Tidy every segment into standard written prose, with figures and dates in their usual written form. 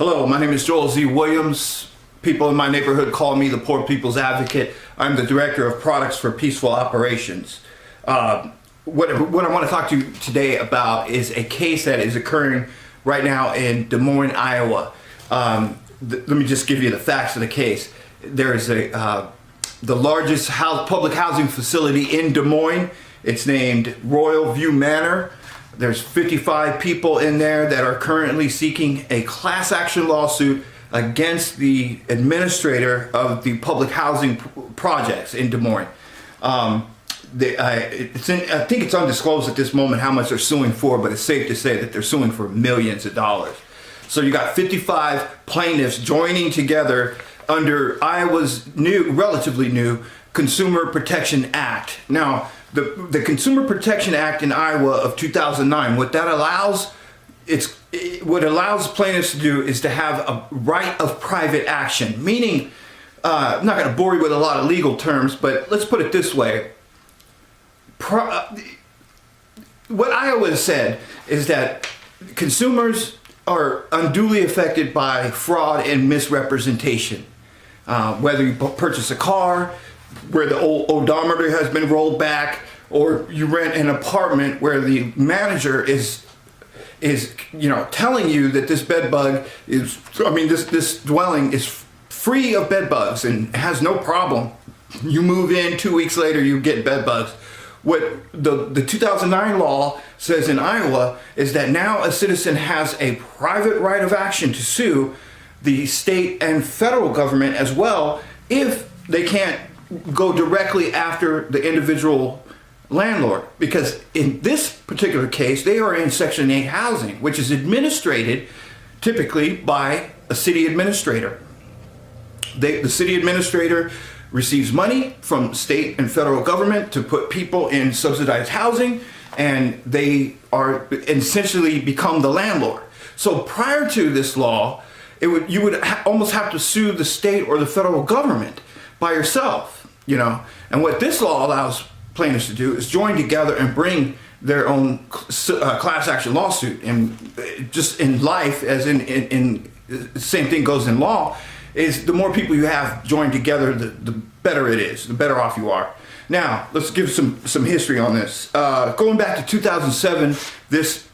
Hello, my name is Joel Z. Williams. People in my neighborhood call me the Poor People's Advocate. I'm the Director of Products for Peaceful Operations. What I want to talk to you today about is a case that is occurring right now in Des Moines, Iowa. Let me just give you the facts of the case. There is the largest public housing facility in Des Moines. It's named Royal View Manor. There's 55 people in there that are currently seeking a class action lawsuit against the administrator of the public housing projects in Des Moines. I think it's undisclosed at this moment how much they're suing for, but it's safe to say that they're suing for millions of dollars. So you got 55 plaintiffs joining together under Iowa's relatively new Consumer Protection Act. Now, the Consumer Protection Act in Iowa of 2009, what allows plaintiffs to do is to have a right of private action, meaning, I'm not going to bore you with a lot of legal terms, but let's put it this way. What Iowa has said is that consumers are unduly affected by fraud and misrepresentation. Whether you purchase a car where the old odometer has been rolled back, or you rent an apartment where the manager is telling you that this this dwelling is free of bed bugs and has no problem. You move in, 2 weeks later you get bed bugs. What the 2009 law says in Iowa is that now a citizen has a private right of action to sue the state and federal government as well if they can't go directly after the individual landlord. Because in this particular case, they are in Section 8 housing, which is administrated typically by a city administrator. The city administrator receives money from state and federal government to put people in subsidized housing, and they are essentially become the landlord. So prior to this law, you would almost have to sue the state or the federal government by yourself, And what this law allows plaintiffs to do is join together and bring their own class action lawsuit. And just in life, as in the same thing goes in law, is the more people you have joined together, the better it is, the better off you are. Now, let's give some history on this. Going back to 2007, this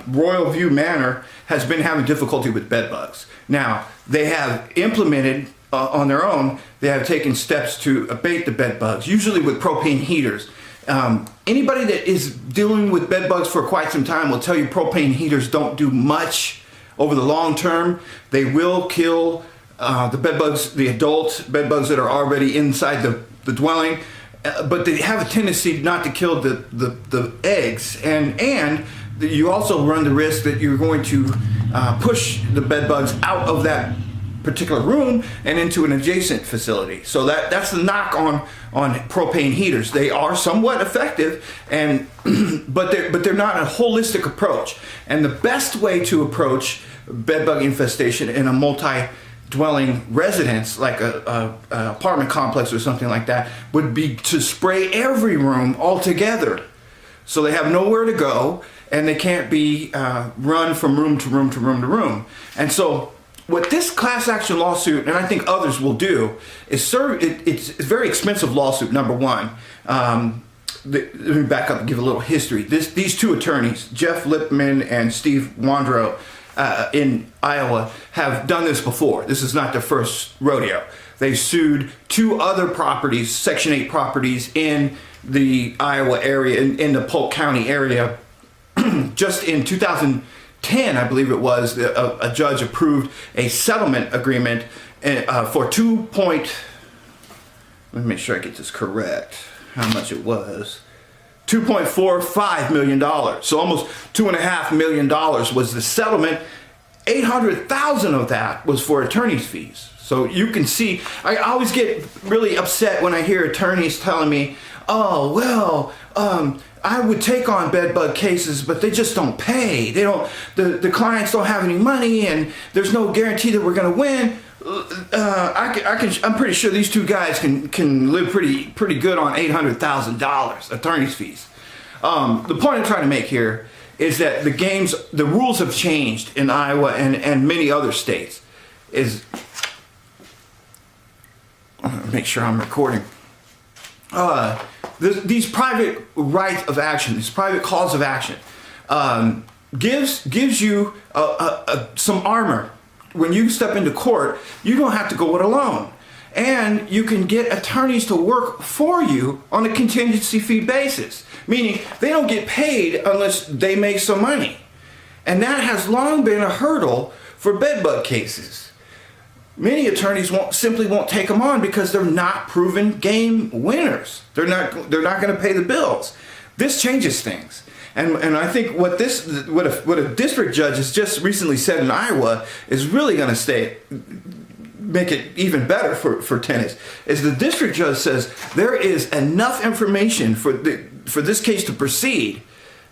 Royal View Manor has been having difficulty with bed bugs. Now, they have implemented on their own, they have taken steps to abate the bed bugs, usually with propane heaters. Anybody that is dealing with bed bugs for quite some time will tell you propane heaters don't do much over the long term. They will kill the bed bugs, the adult bed bugs that are already inside the dwelling, but they have a tendency not to kill the eggs, and you also run the risk that you're going to push the bed bugs out of that particular room and into an adjacent facility. So that's the knock on propane heaters. They are somewhat effective, but they're not a holistic approach. And the best way to approach bed bug infestation in a multi-dwelling residence, like a apartment complex or something like that, would be to spray every room altogether, so they have nowhere to go and they can't be run from room to room to room to room. And so what this class action lawsuit, and I think others will do, is it's a very expensive lawsuit, number one. Let me back up and give a little history. These two attorneys, Jeff Lipman and Steve Wandrow in Iowa, have done this before. This is not their first rodeo. They sued two other properties, Section 8 properties in the Iowa area, in the Polk County area. Just in 2010, I believe it was, a judge approved a settlement agreement for let me make sure I get this correct, how much it was. $2.45 million. So almost $2.5 million was the settlement. $800,000 of that was for attorney's fees. So you can see, I always get really upset when I hear attorneys telling me, oh, well, I would take on bed bug cases, but they just don't pay. The clients don't have any money, and there's no guarantee that we're going to win. I'm pretty sure these two guys can live pretty good on $800,000 attorney's fees. The point I'm trying to make here is that the rules have changed in Iowa and many other states. Make sure I'm recording. These private right of action, this private cause of action, gives you some armor. When you step into court, you don't have to go it alone. And you can get attorneys to work for you on a contingency fee basis, meaning they don't get paid unless they make some money. And that has long been a hurdle for bedbug cases. Many attorneys simply won't take them on because they're not proven game winners. They're not going to pay the bills. This changes things. And I think what a district judge has just recently said in Iowa is really going to make it even better for tenants. Is the district judge says there is enough information for this case to proceed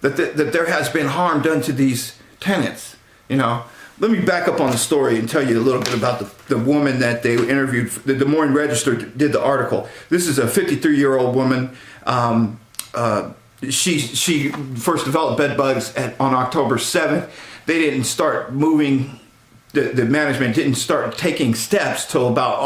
that there has been harm done to these tenants. Let me back up on the story and tell you a little bit about the woman that they interviewed. The Des Moines Register did the article. This is a 53-year-old woman. She first developed bed bugs on October 7th. They didn't start moving. The management didn't start taking steps till about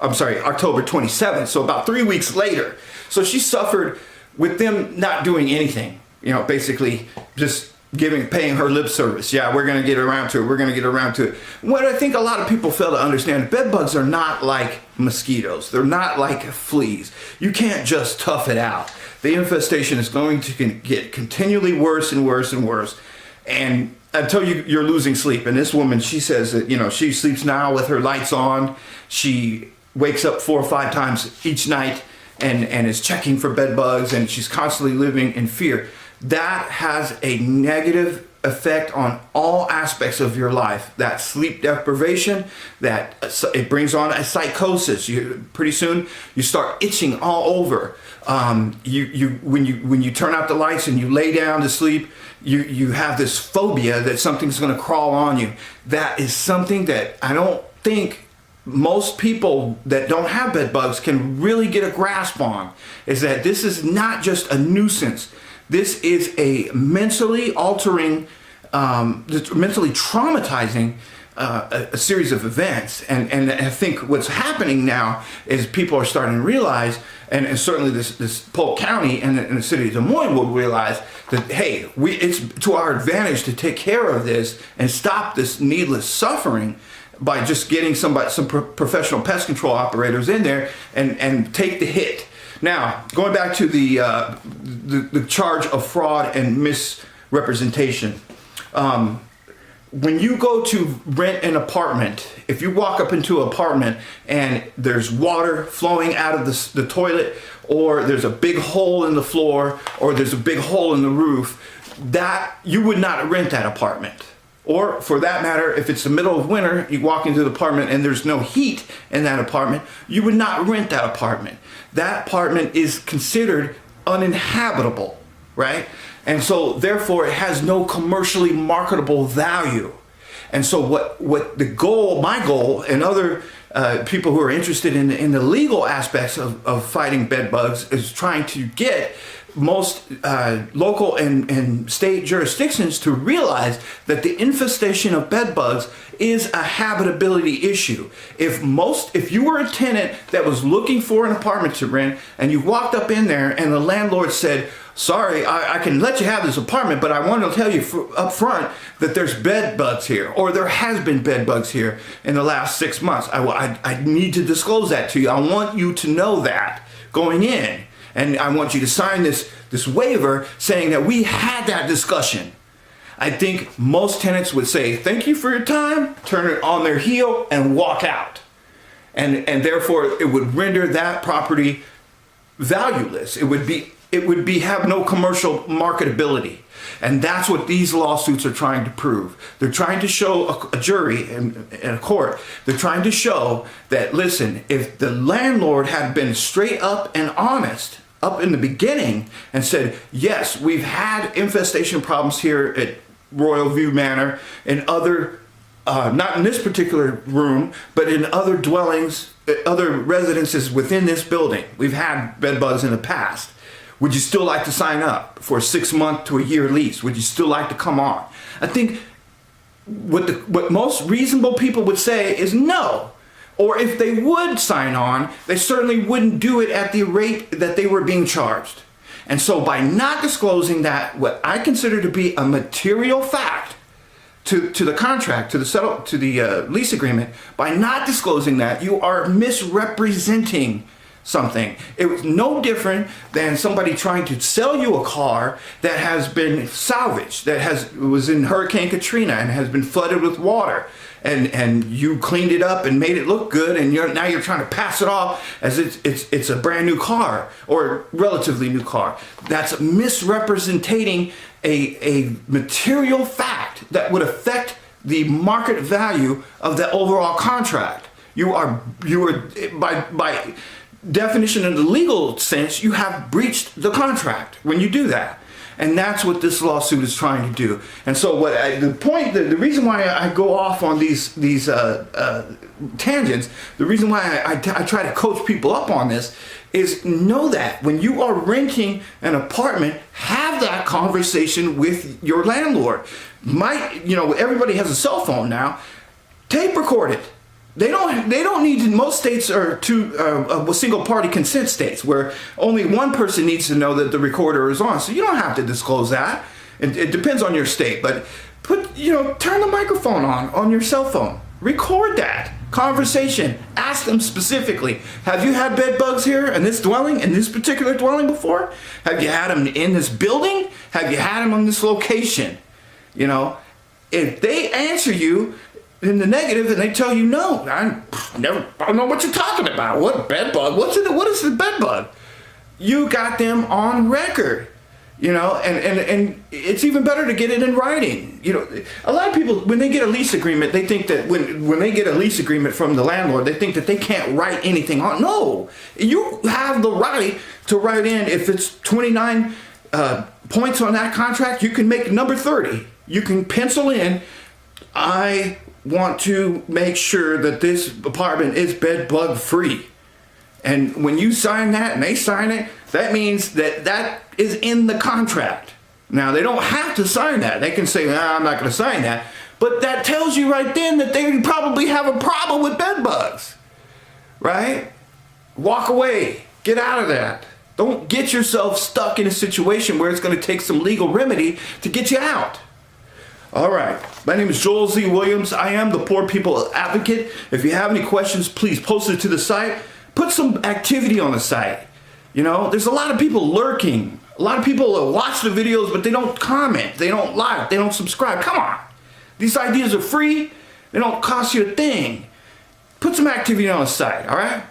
October 27th. So about 3 weeks later. So she suffered with them not doing anything. Basically just paying her lip service. Yeah, we're going to get around to it. We're going to get around to it. What I think a lot of people fail to understand, bed bugs are not like mosquitoes. They're not like fleas. You can't just tough it out. The infestation is going to get continually worse and worse and worse. And until you're losing sleep. And this woman, she says that, she sleeps now with her lights on. She wakes up 4 or 5 times each night and is checking for bed bugs, and she's constantly living in fear. That has a negative effect on all aspects of your life. That sleep deprivation, that it brings on a psychosis. Pretty soon you start itching all over. When you turn out the lights and you lay down to sleep, you have this phobia that something's going to crawl on you. That is something that I don't think most people that don't have bed bugs can really get a grasp on. Is that this is not just a nuisance. This is a mentally altering, mentally traumatizing a series of events. And I think what's happening now is people are starting to realize, and certainly this Polk County and the city of Des Moines will realize that, hey, it's to our advantage to take care of this and stop this needless suffering by just getting some professional pest control operators in there and take the hit. Now, going back to the charge of fraud and misrepresentation. When you go to rent an apartment, if you walk up into an apartment and there's water flowing out of the toilet, or there's a big hole in the floor, or there's a big hole in the roof, that you would not rent that apartment. Or for that matter, if it's the middle of winter, you walk into the apartment and there's no heat in that apartment, you would not rent that apartment. That apartment is considered uninhabitable, right? And so therefore it has no commercially marketable value. And so what my goal and other people who are interested in the legal aspects of fighting bed bugs is trying to get most local and state jurisdictions to realize that the infestation of bed bugs is a habitability issue. If you were a tenant that was looking for an apartment to rent and you walked up in there and the landlord said, sorry, I can let you have this apartment, but I want to tell you up front that there's bed bugs here, or there has been bed bugs here in the last 6 months. I need to disclose that to you. I want you to know that going in. And I want you to sign this waiver saying that we had that discussion. I think most tenants would say, thank you for your time, turn it on their heel and walk out. And therefore it would render that property valueless. It would have no commercial marketability. And that's what these lawsuits are trying to prove. They're trying to show a jury and a court, they're trying to show that, listen, if the landlord had been straight up and honest up in the beginning and said, yes, we've had infestation problems here at Royal View Manor and other, not in this particular room, but in other dwellings, other residences within this building. We've had bed bugs in the past. Would you still like to sign up for a 6-month to a year lease? Would you still like to come on? I think what most reasonable people would say is no. Or if they would sign on, they certainly wouldn't do it at the rate that they were being charged. And so by not disclosing that, what I consider to be a material fact to the contract, to the lease agreement, by not disclosing that, you are misrepresenting something. It was no different than somebody trying to sell you a car that has been salvaged, that was in Hurricane Katrina and has been flooded with water, and you cleaned it up and made it look good, and now you're trying to pass it off as it's a brand new car or relatively new car. That's misrepresenting a material fact that would affect the market value of the overall contract. You are by definition, in the legal sense, you have breached the contract when you do that. And that's what this lawsuit is trying to do. And so the reason why I go off on these tangents, the reason why I try to coach people up on this is know that when you are renting an apartment, have that conversation with your landlord. Everybody has a cell phone now. Tape record it. They don't need to. Most states are single party consent states where only one person needs to know that the recorder is on. So you don't have to disclose that. It depends on your state, but turn the microphone on your cell phone. Record that conversation. Ask them specifically, have you had bed bugs here in this particular dwelling before? Have you had them in this building? Have you had them on this location? If they answer you in the negative and they tell you no, I don't know what you're talking about. What bed bug? What is the bed bug? You got them on record, and it's even better to get it in writing. A lot of people, when they get a lease agreement, they think that when they get a lease agreement from the landlord, they think that they can't write anything on. No, you have the right to write in. If it's 29 points on that contract, you can make number 30. You can pencil in, I want to make sure that this apartment is bed bug free. And when you sign that and they sign it, that means that is in the contract. Now, they don't have to sign that. They can say, I'm not going to sign that. But that tells you right then that they probably have a problem with bed bugs. Right? Walk away. Get out of that. Don't get yourself stuck in a situation where it's going to take some legal remedy to get you out. All right. My name is Joel Z. Williams. I am the Poor People Advocate. If you have any questions, please post it to the site. Put some activity on the site. There's a lot of people lurking. A lot of people watch the videos, but they don't comment. They don't like. They don't subscribe. Come on. These ideas are free. They don't cost you a thing. Put some activity on the site, all right?